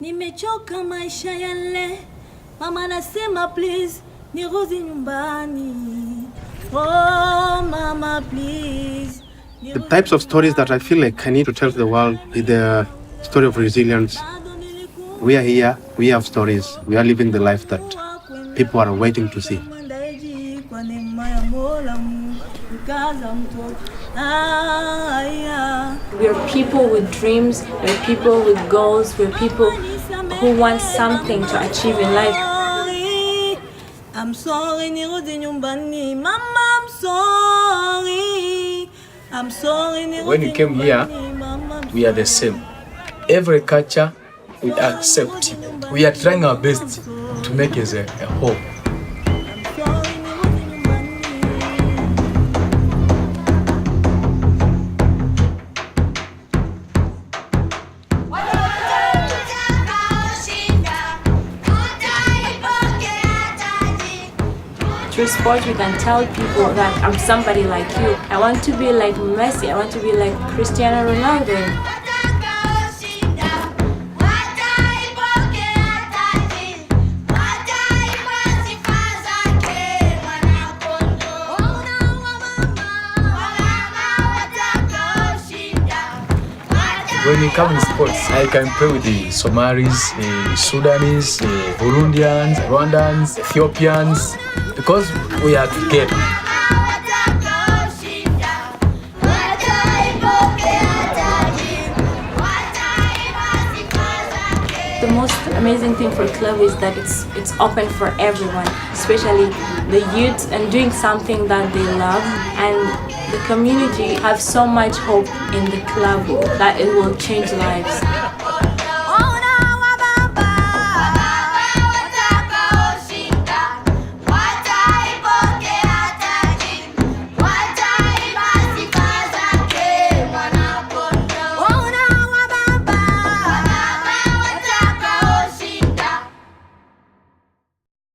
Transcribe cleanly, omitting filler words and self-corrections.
Nimechoka maisha yale, mama nasema please nirudi nyumbani. Oh mama please. The types of stories that I feel like I need to tell to the world is the story of resilience. We are here, we have stories, we are living the life that people are waiting to see. We are people with dreams, we're people with goals, we're people who want something to achieve in life. I'm sorry, Mama, I'm sorry. I'm sorry. When we came here, we are the same. Every culture we accept. We are trying our best to make it a whole. Through sport, we can tell people that I'm somebody like you. I want to be like Messi. I want to be like Cristiano Ronaldo. When we come in sports, I can play with the Somalis, the Sudanese, the Burundians, Rwandans, Ethiopians, because we are together. The most amazing thing for Klabu is that it's open for everyone, especially the youth, and doing something that they love. And the community have so much hope in the Klabu that it will change lives.